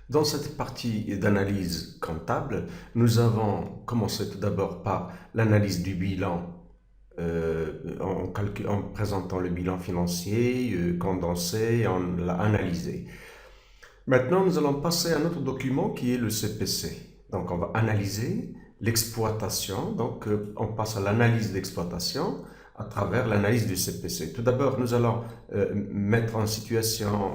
Dans cette partie d'analyse comptable, nous avons commencé tout d'abord par l'analyse du bilan en présentant le bilan financier condensé et on l'a analysé. Maintenant, nous allons passer à notre document qui est le CPC. Donc, on va analyser l'exploitation. Donc, on passe à l'analyse d'exploitation à travers l'analyse du CPC. Tout d'abord, nous allons mettre en situation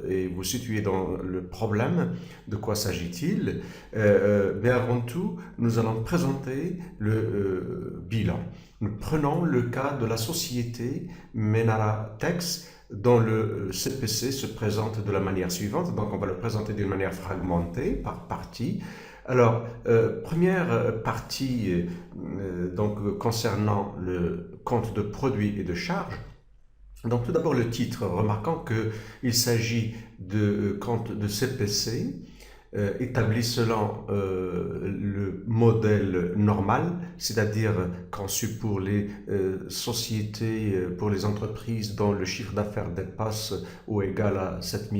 et vous situer dans le problème, de quoi s'agit-il. Mais avant tout, nous allons présenter le bilan. Nous prenons le cas de la société Menara Tex dont le CPC se présente de la manière suivante. Donc, on va le présenter d'une manière fragmentée, par partie. Alors, première partie donc, concernant le compte de produits et de charges. Donc, tout d'abord, le titre, remarquant qu'il s'agit de compte de CPC établi selon le modèle normal, c'est-à-dire conçu pour les sociétés, pour les entreprises dont le chiffre d'affaires dépasse ou égale à 7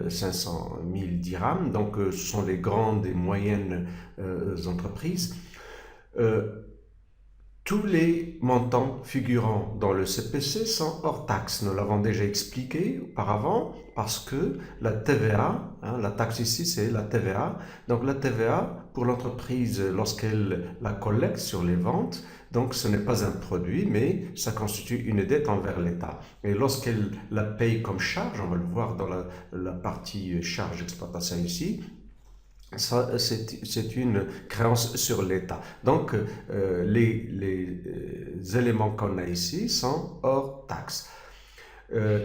500 000 dirhams. Donc, ce sont les grandes et moyennes entreprises. Euh, Tous les montants figurant dans le CPC sont hors taxe. Nous l'avons déjà expliqué auparavant parce que la TVA, la taxe ici c'est la TVA. Donc la TVA pour l'entreprise lorsqu'elle la collecte sur les ventes, donc ce n'est pas un produit mais ça constitue une dette envers l'État. Et lorsqu'elle la paye comme charge, on va le voir dans la partie charge d'exploitation ici, c'est une créance sur l'État. Donc, les éléments qu'on a ici sont hors taxe.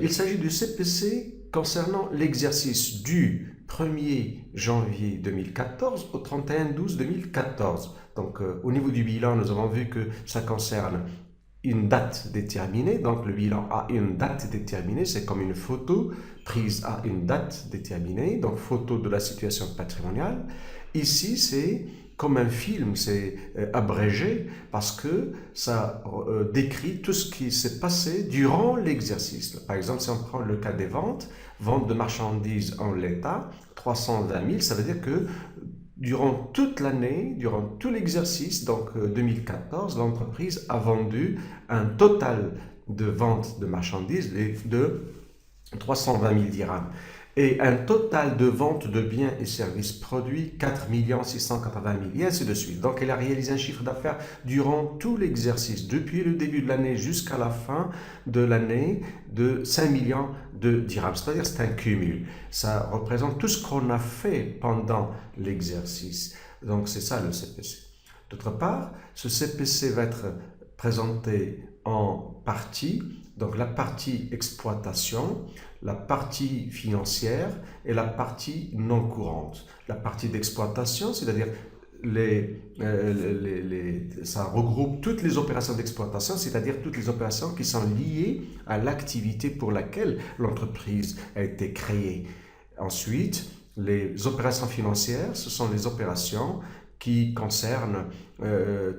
Il s'agit du CPC concernant l'exercice du 1er janvier 2014 au 31/12/2014. Donc, au niveau du bilan, nous avons vu que ça concerne une date déterminée, donc le bilan a une date déterminée, c'est comme une photo prise à une date déterminée, donc photo de la situation patrimoniale. Ici, c'est comme un film, c'est abrégé parce que ça décrit tout ce qui s'est passé durant l'exercice. Par exemple, si on prend le cas des ventes, vente de marchandises en l'état, 320 000, ça veut dire que durant toute l'année, durant tout l'exercice, donc 2014, l'entreprise a vendu un total de ventes de marchandises de 320 000 dirhams et un total de ventes de biens et services produits 4 680 000 et ainsi de suite. Donc elle a réalisé un chiffre d'affaires durant tout l'exercice, depuis le début de l'année jusqu'à la fin de l'année de 5 millions de dirhams. C'est-à-dire c'est un cumul. Ça représente tout ce qu'on a fait pendant l'exercice. Donc c'est ça le CPC. D'autre part, ce CPC va être présenté en parties, donc la partie exploitation, la partie financière et la partie non courante. La partie d'exploitation, c'est-à-dire ça regroupe toutes les opérations d'exploitation, c'est-à-dire toutes les opérations qui sont liées à l'activité pour laquelle l'entreprise a été créée. Ensuite, les opérations financières, ce sont les opérations qui concernent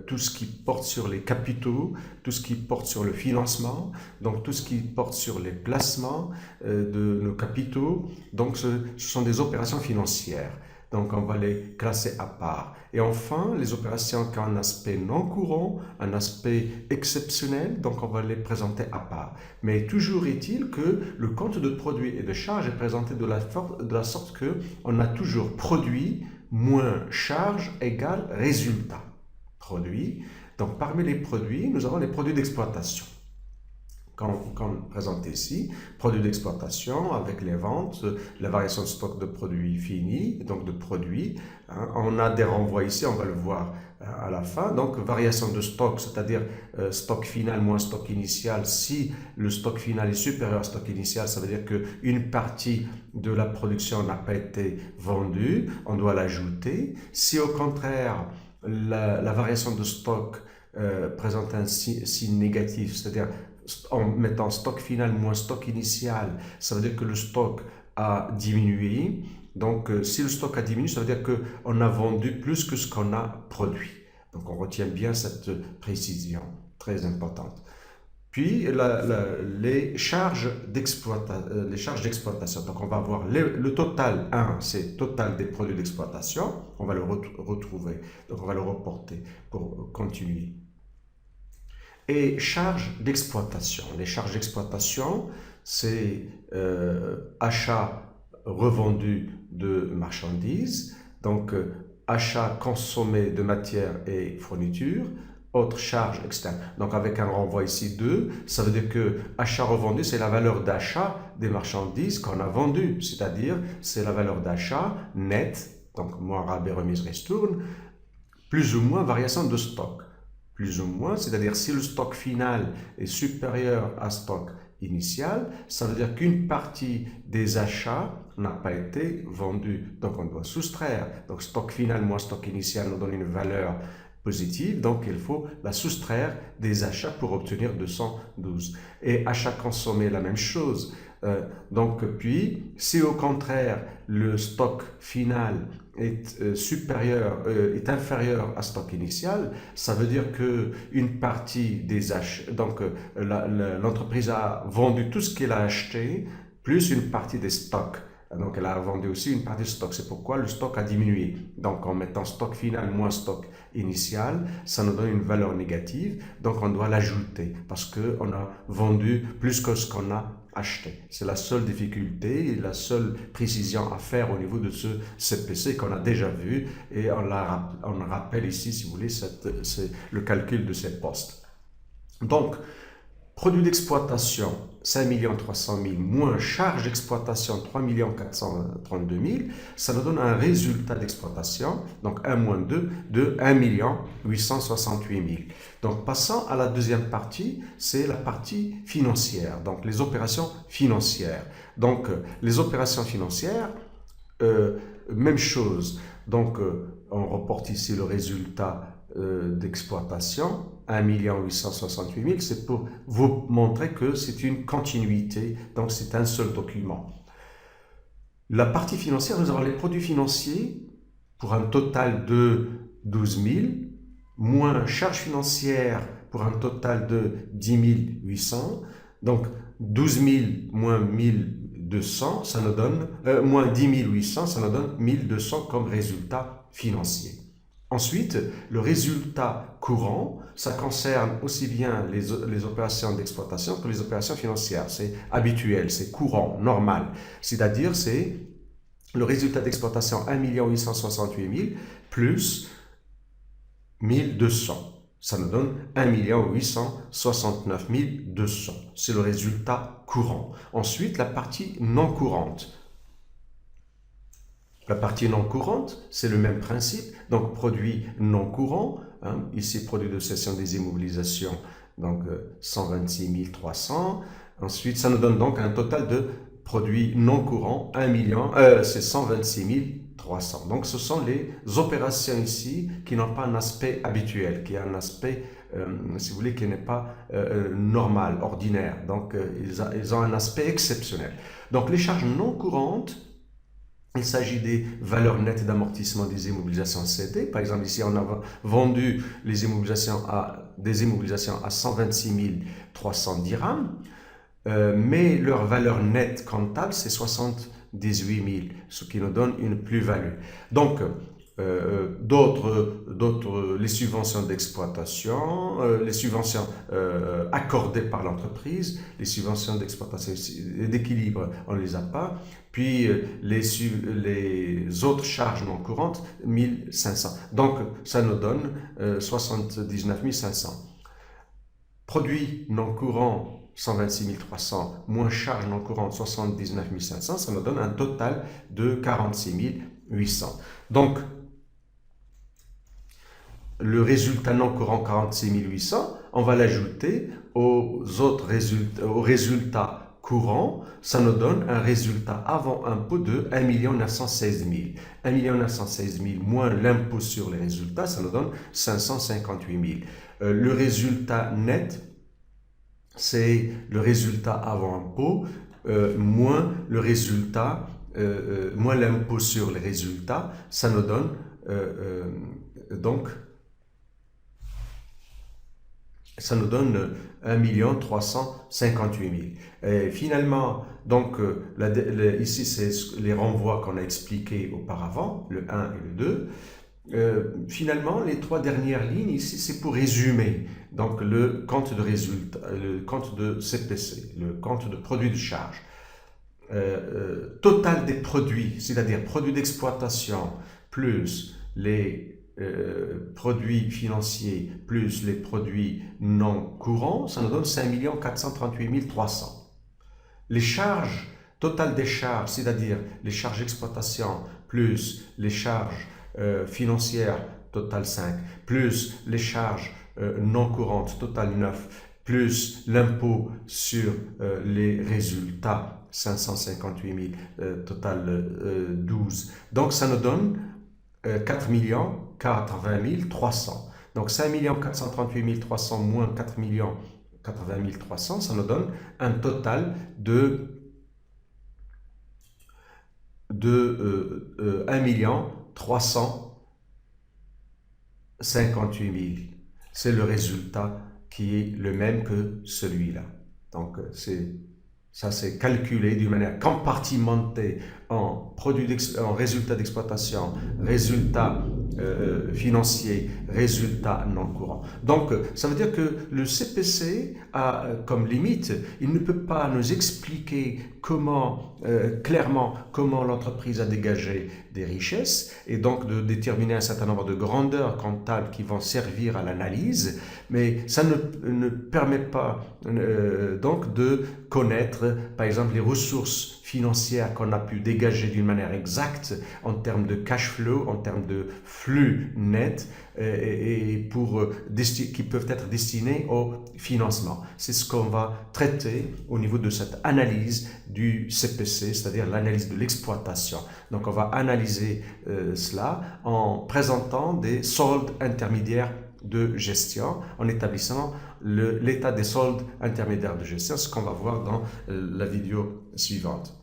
tout ce qui porte sur les capitaux, tout ce qui porte sur le financement, donc tout ce qui porte sur les placements de nos capitaux. Donc ce sont des opérations financières. Donc on va les classer à part. Et enfin, les opérations qui ont un aspect non courant, un aspect exceptionnel, donc on va les présenter à part. Mais toujours est-il que le compte de produits et de charges est présenté de la sorte que on a toujours produit moins charge égale résultat. Produit. Donc parmi les produits, nous avons les produits d'exploitation qu'on présente ici, produits d'exploitation avec les ventes, la variation de stock de produits finis, donc de produits. On a des renvois ici, on va le voir à la fin. Donc variation de stock, c'est-à-dire stock final moins stock initial. Si le stock final est supérieur au stock initial, ça veut dire qu'une partie de la production n'a pas été vendue, on doit l'ajouter. Si au contraire, la variation de stock présente un signe négatif, c'est-à-dire en mettant stock final moins stock initial, ça veut dire que le stock a diminué. Donc, si le stock a diminué, ça veut dire qu'on a vendu plus que ce qu'on a produit. Donc, on retient bien cette précision, très importante. Puis les charges d'exploitation. Donc on va voir le total 1, c'est total des produits d'exploitation. On va le retrouver. Donc on va le reporter pour continuer. Et charges d'exploitation. Les charges d'exploitation, c'est achat revendu de marchandises, donc achat consommé de matières et fournitures, autres charges externes. Donc avec un renvoi ici 2, ça veut dire que achat revendu, c'est la valeur d'achat des marchandises qu'on a vendues, c'est-à-dire c'est la valeur d'achat nette, donc moins rabais, remise, ristourne, plus ou moins variation de stock. Plus ou moins, c'est-à-dire si le stock final est supérieur à stock initial, ça veut dire qu'une partie des achats n'a pas été vendue. Donc on doit soustraire. Donc stock final moins stock initial nous donne une valeur positive, donc il faut la soustraire des achats pour obtenir 212. Et achat consommé, la même chose. Donc puis, si au contraire le stock final est est inférieur à stock initial, ça veut dire que une partie des achats, donc l'entreprise a vendu tout ce qu'elle a acheté, plus une partie des stocks. Donc elle a vendu aussi une partie du stock. C'est pourquoi le stock a diminué. Donc en mettant stock final moins stock initial, ça nous donne une valeur négative. Donc on doit l'ajouter parce qu'on a vendu plus que ce qu'on a acheté. C'est la seule difficulté et la seule précision à faire au niveau de ce CPC qu'on a déjà vu. Et on rappelle ici, si vous voulez, le calcul de ces postes. Donc, produit d'exploitation 5 300 000 moins charge d'exploitation 3 432 000, ça nous donne un résultat d'exploitation, donc 1 moins 2, de 1 868 000. Donc passons à la deuxième partie, c'est la partie financière, donc les opérations financières. Donc les opérations financières, même chose, donc on reporte ici le résultat d'exploitation, 1 868 000, c'est pour vous montrer que c'est une continuité, donc c'est un seul document. La partie financière, nous avons les produits financiers pour un total de 12 000, moins charges financières pour un total de 10 800, donc 12 000 moins 1200, ça nous donne, moins 10 800, ça nous donne 1200 comme résultat financier. Ensuite, le résultat courant, ça concerne aussi bien les opérations d'exploitation que les opérations financières. C'est habituel, c'est courant, normal. C'est-à-dire, c'est le résultat d'exploitation 1 868 000 plus 1200. Ça nous donne 1 869 200. C'est le résultat courant. Ensuite, la partie non courante. La partie non courante, c'est le même principe, donc produit non courant, ici produit de cession des immobilisations, donc 126 300. Ensuite, ça nous donne donc un total de produits non courants, c'est 126 300. Donc ce sont les opérations ici qui n'ont pas un aspect habituel, qui a un aspect, si vous voulez, qui n'est pas normal, ordinaire. Donc ils ont un aspect exceptionnel. Donc les charges non courantes, il s'agit des valeurs nettes d'amortissement des immobilisations cédées. Par exemple, ici, on a vendu des immobilisations à 126 300 dirhams, mais leur valeur nette comptable, c'est 78 000, ce qui nous donne une plus-value. Donc, les subventions d'exploitation, les subventions accordées par l'entreprise, les subventions d'exploitation d'équilibre, on ne les a pas. Puis les autres charges non courantes, 1500. Donc ça nous donne 79 500. Produits non courants, 126 300, moins charges non courantes, 79 500, ça nous donne un total de 46 800. Donc, le résultat non courant 46 800, on va l'ajouter aux résultats courants, ça nous donne un résultat avant impôt de 1 916 000. 1 916 000 moins l'impôt sur les résultats, ça nous donne 558 000. Le résultat net, c'est le résultat avant impôt moins le résultat, moins l'impôt sur les résultats, ça nous donne donc Ça nous donne 1 358 000. Et finalement, donc, ici, c'est les renvois qu'on a expliqués auparavant, le 1 et le 2. Finalement, les 3 dernières lignes ici, c'est pour résumer. Donc, le compte de résultat, le compte de CPC, le compte de produit de charge. Total des produits, c'est-à-dire produits d'exploitation plus les produits financiers plus les produits non courants, ça nous donne 5 438 300. Les charges, total des charges, c'est-à-dire les charges d'exploitation plus les charges financières, total 5, plus les charges non courantes, total 9, plus l'impôt sur les résultats, 558 000, total 12. Donc ça nous donne 4 080 300. Donc 5 438 300 moins 4 80 300, ça nous donne un total de 1 358 000. C'est le résultat qui est le même que celui-là. Donc, ça c'est calculé d'une manière compartimentée en résultats d'exploitation, résultats financiers, résultats non courants. Donc, ça veut dire que le CPC a comme limite, il ne peut pas nous expliquer clairement comment l'entreprise a dégagé des richesses et donc de déterminer un certain nombre de grandeurs comptables qui vont servir à l'analyse, mais ça ne permet pas donc de connaître, par exemple, les ressources financières qu'on a pu dégager d'une manière exacte en termes de cash flow, en termes de flux net et qui peuvent être destinés au financement. C'est ce qu'on va traiter au niveau de cette analyse du CPC, c'est-à-dire l'analyse de l'exploitation. Donc on va analyser cela en présentant des soldes intermédiaires de gestion, en établissant l'état des soldes intermédiaires de gestion, ce qu'on va voir dans la vidéo suivante.